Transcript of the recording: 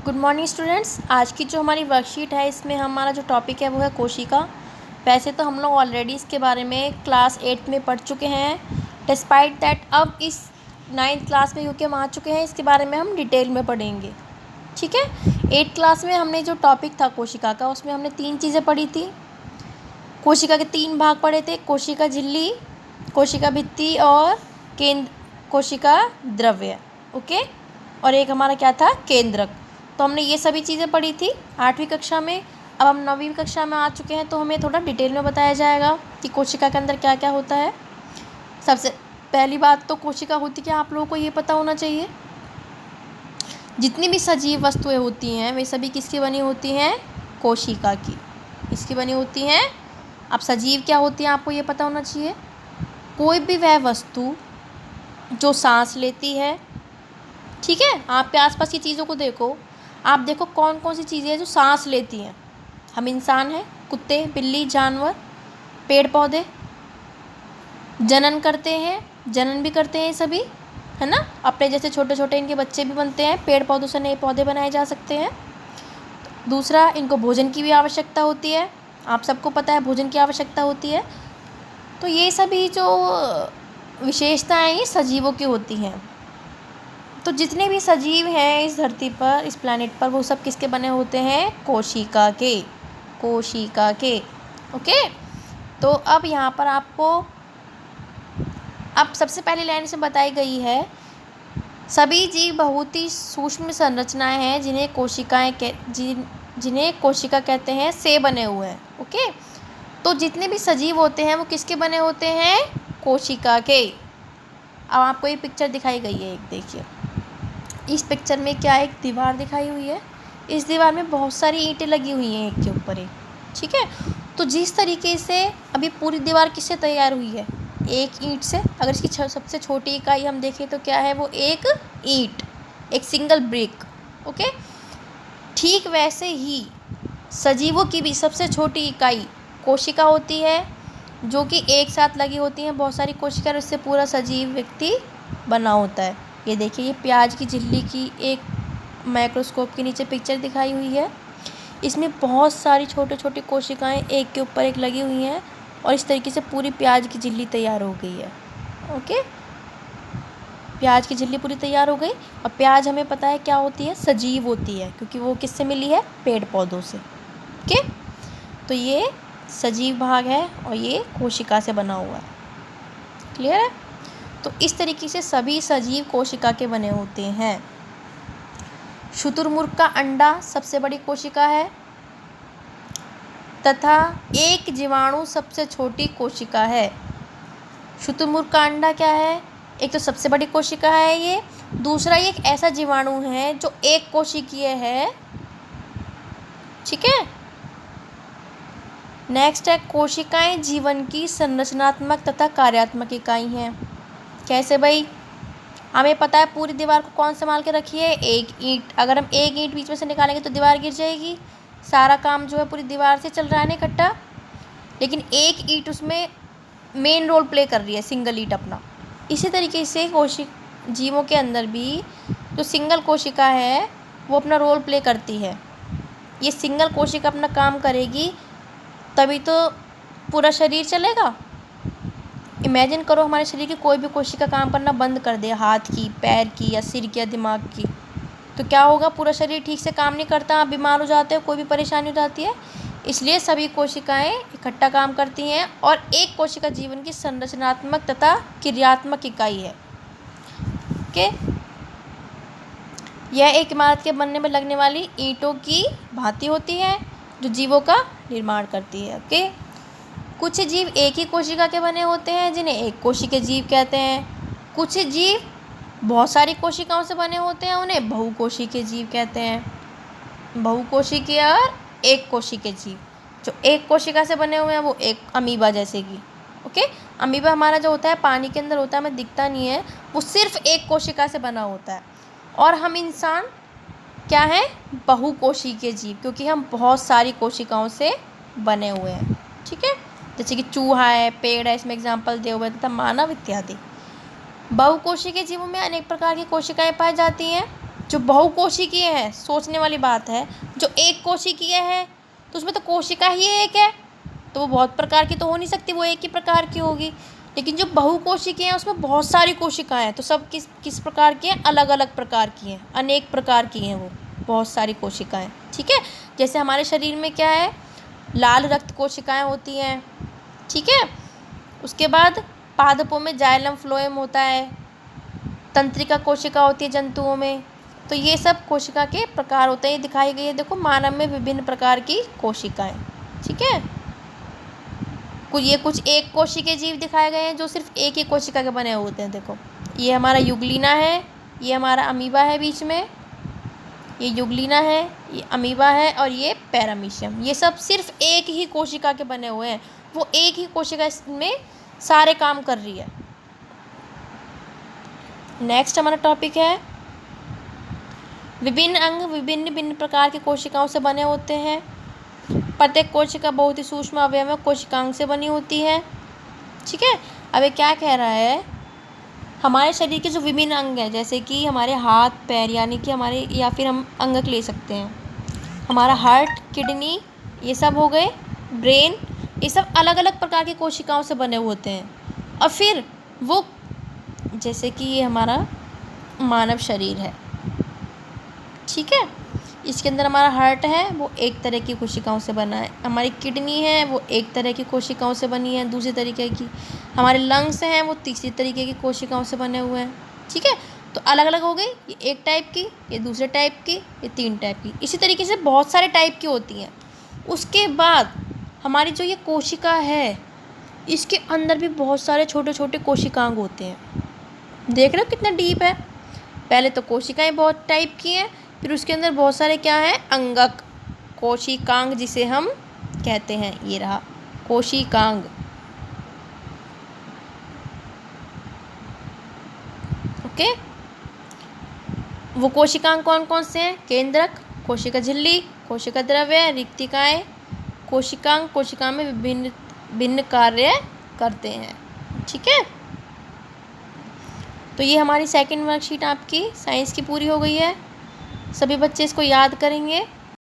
Good morning students. आज की जो हमारी वर्कशीट है इसमें हमारा जो टॉपिक है वो है कोशिका। वैसे तो हम लोग ऑलरेडी इसके बारे में क्लास 8 में पढ़ चुके हैं। डिस्पाइट दैट अब इस 9th क्लास में क्योंकि हम आ चुके हैं इसके बारे में हम डिटेल में पढ़ेंगे। ठीक है। 8th क्लास में हमने जो टॉपिक था कोशिका का उसमें हमने 3 चीज़ें पढ़ी थी। कोशिका के 3 भाग पढ़े थे, कोशिका झिल्ली, कोशिका भित्ति और केंद्र कोशिका द्रव्य। ओके। और एक हमारा क्या था, केंद्रक। तो हमने ये सभी चीज़ें पढ़ी थी 8वीं कक्षा में। अब हम 9वीं कक्षा में आ चुके हैं तो हमें थोड़ा डिटेल में बताया जाएगा कि कोशिका के अंदर क्या क्या होता है। सबसे पहली बात तो कोशिका होती क्या आप लोगों को ये पता होना चाहिए। जितनी भी सजीव वस्तुएं होती हैं वे सभी किसकी बनी होती हैं, कोशिका की। इसकी बनी होती हैं। अब सजीव क्या होती है आपको ये पता होना चाहिए। कोई भी वह वस्तु जो सांस लेती है। ठीक है। आपके आसपास की चीज़ों को देखो, आप देखो कौन कौन सी चीज़ें हैं जो सांस लेती हैं। हम इंसान हैं, कुत्ते, बिल्ली, जानवर, पेड़ पौधे जनन करते हैं, जनन भी करते हैं सभी, है ना। अपने जैसे छोटे छोटे इनके बच्चे भी बनते हैं, पेड़ पौधों से नए पौधे बनाए जा सकते हैं। दूसरा, इनको भोजन की भी आवश्यकता होती है। आप सबको पता है भोजन की आवश्यकता होती है। तो ये सभी जो विशेषताएँ ये सजीवों की होती हैं। तो जितने भी सजीव हैं इस धरती पर, इस प्लैनेट पर, वो सब किसके बने होते हैं, कोशिका के। कोशिका के। ओके। तो अब यहाँ पर आपको अब सबसे पहली लाइन इसमें बताई गई है, सभी जीव बहुत ही सूक्ष्म संरचनाएं हैं जिन्हें कोशिका कहते हैं से बने हुए हैं। ओके। तो जितने भी सजीव होते हैं वो किसके बने होते हैं, कोशिका के। अब आपको ये पिक्चर दिखाई गई है, एक देखिए। इस पिक्चर में क्या एक दीवार दिखाई हुई है। इस दीवार में बहुत सारी ईंटें लगी हुई हैं एक के ऊपर एक। ठीक है। तो जिस तरीके से अभी पूरी दीवार किससे तैयार हुई है, एक ईंट से। अगर इसकी सबसे छोटी इकाई हम देखें तो क्या है, वो एक ईंट, एक सिंगल ब्रिक। ओके। ठीक वैसे ही सजीवों की भी सबसे छोटी इकाई कोशिका होती है, जो कि एक साथ लगी होती हैं बहुत सारी कोशिका, और इससे पूरा सजीव व्यक्ति बना होता है। ये देखिए, ये प्याज की झिल्ली की एक माइक्रोस्कोप के नीचे पिक्चर दिखाई हुई है। इसमें बहुत सारी छोटे छोटी कोशिकाएं एक के ऊपर एक लगी हुई हैं और इस तरीके से पूरी प्याज की झिल्ली तैयार हो गई है। ओके। प्याज की झिल्ली पूरी तैयार हो गई। और प्याज हमें पता है क्या होती है, सजीव होती है, क्योंकि वो किससे मिली है, पेड़ पौधों से। ओके। तो ये सजीव भाग है और ये कोशिका से बना हुआ है। क्लियर है। तो इस तरीके से सभी सजीव कोशिका के बने होते हैं। शुतुरमुर्ग का अंडा सबसे बड़ी कोशिका है तथा एक जीवाणु सबसे छोटी कोशिका है। शुतुरमुर्ग का अंडा क्या है, एक तो सबसे बड़ी कोशिका है ये। दूसरा, ये एक ऐसा जीवाणु है जो एक कोशिकीय है। ठीक है। नेक्स्ट है, कोशिकाएं जीवन की संरचनात्मक तथा कार्यात्मक इकाई हैं। कैसे भाई, हमें पता है पूरी दीवार को कौन संभाल के रखी है, एक ईंट। अगर हम एक ईंट बीच में से निकालेंगे तो दीवार गिर जाएगी। सारा काम जो है पूरी दीवार से चल रहा है ना इकट्ठा, लेकिन एक ईंट उसमें मेन रोल प्ले कर रही है, सिंगल ईंट अपना। इसी तरीके से जीवों के अंदर भी जो सिंगल कोशिका है वो अपना रोल प्ले करती है। ये सिंगल कोशिका अपना काम करेगी तभी तो पूरा शरीर चलेगा। इमेजिन करो हमारे शरीर की कोई भी कोशिका काम करना बंद कर दे, हाथ की, पैर की, या सिर की, या दिमाग की, तो क्या होगा, पूरा शरीर ठीक से काम नहीं करता, आप बीमार हो जाते हो, कोई भी परेशानी हो जाती है। इसलिए सभी कोशिकाएं इकट्ठा काम करती हैं और एक कोशिका जीवन की संरचनात्मक तथा क्रियात्मक इकाई है। ओके। यह एक इमारत के बनने में लगने वाली ईंटों की भांति होती है जो जीवों का निर्माण करती है। ओके। कुछ जीव एक ही कोशिका के बने होते हैं जिन्हें एक कोशिकीय जीव कहते हैं। कुछ जीव बहुत सारी कोशिकाओं से बने होते हैं, उन्हें बहुकोशिकीय जीव कहते हैं। बहुकोशिकीय और एक कोशिकीय जीव। जो एक कोशिका से बने हुए हैं वो एक अमीबा जैसे कि। ओके। अमीबा हमारा जो होता है पानी के अंदर होता है, हमें दिखता नहीं है, वो सिर्फ एक कोशिका से बना होता है। और हम इंसान क्या हैं, बहुकोशिकीय जीव, क्योंकि हम बहुत सारी कोशिकाओं से बने हुए हैं। ठीक है। जैसे कि चूहा है, पेड़ है, इसमें एग्जाम्पल दिए हुए तथा मानव इत्यादि। बहुकोशिकीय जीवों में अनेक प्रकार की कोशिकाएं पाई जाती हैं। जो बहुकोशिकीय है, सोचने वाली बात है, जो एक कोशिकीय है तो उसमें तो कोशिका ही एक है, तो वो बहुत प्रकार की तो हो नहीं सकती, वो एक ही प्रकार की होगी। लेकिन जो बहुकोशिकीय हैं उसमें बहुत सारी कोशिकाएं हैं, तो सब किस किस प्रकार की हैं, अलग अलग प्रकार की हैं, अनेक प्रकार की हैं वो बहुत सारी कोशिकाएं। ठीक है, जैसे हमारे शरीर में क्या है, लाल रक्त कोशिकाएं होती हैं। ठीक है, उसके बाद पादपों में जाइलम फ्लोएम होता है, तंत्रिका कोशिका होती है जंतुओं में। तो ये सब कोशिका के प्रकार होते हैं। ये दिखाई गई है, देखो, मानव में विभिन्न प्रकार की कोशिकाएं। ठीक है, कुछ एक कोशिकीय जीव दिखाए गए हैं जो सिर्फ एक ही कोशिका के बने होते हैं। देखो, ये हमारा युगलिना है, ये हमारा अमीबा है, बीच में ये युगलिना है, ये अमीबा है, और ये पैरामीशियम। ये सब सिर्फ एक ही कोशिका के बने हुए हैं, वो एक ही कोशिका में सारे काम कर रही है। नेक्स्ट हमारा टॉपिक है विभिन्न अंग विभिन्न भिन्न प्रकार की कोशिकाओं से बने होते हैं। प्रत्येक कोशिका बहुत ही सूक्ष्म अवयव कोशिकांग से बनी होती है। ठीक है, अब ये क्या कह रहा है, हमारे शरीर के जो विभिन्न अंग हैं, जैसे कि हमारे हाथ पैर, यानी कि हमारे, या फिर हम अंगक ले सकते हैं, हमारा हार्ट, किडनी, ये सब हो गए, ब्रेन, ये सब अलग अलग प्रकार की कोशिकाओं से बने होते हैं। और फिर वो, जैसे कि ये हमारा मानव शरीर है, ठीक है, इसके अंदर हमारा हार्ट है, वो एक तरह की कोशिकाओं से बना है। हमारी किडनी है, वो एक तरह की कोशिकाओं से बनी है, दूसरी तरीके की। हमारे लंग्स हैं, वो तीसरी तरीके की कोशिकाओं से बने हुए हैं। ठीक है, तो अलग अलग हो गई, ये एक टाइप की, ये दूसरे टाइप की, ये तीन टाइप की। इसी तरीके से बहुत सारे टाइप की होती हैं। उसके बाद हमारी जो ये कोशिका है, इसके अंदर भी बहुत सारे छोटे छोटे कोशिकांग होते हैं। देख रहे हो कितना डीप है। पहले तो कोशिकाएं बहुत टाइप की हैं, फिर उसके अंदर बहुत सारे क्या हैं, अंगक, कोशिकांग जिसे हम कहते हैं। ये रहा कोशिकांग। ओके, वो कोशिकांग कौन कौन से हैं, केंद्रक, कोशिका झिल्ली, कोशिका द्रव्य, रिक्तिकाएं। कोशिकांग कोशिका में विभिन्न भिन्न कार्य करते हैं। ठीक है, तो ये हमारी सेकंड वर्कशीट आपकी साइंस की पूरी हो गई है। सभी बच्चे इसको याद करेंगे।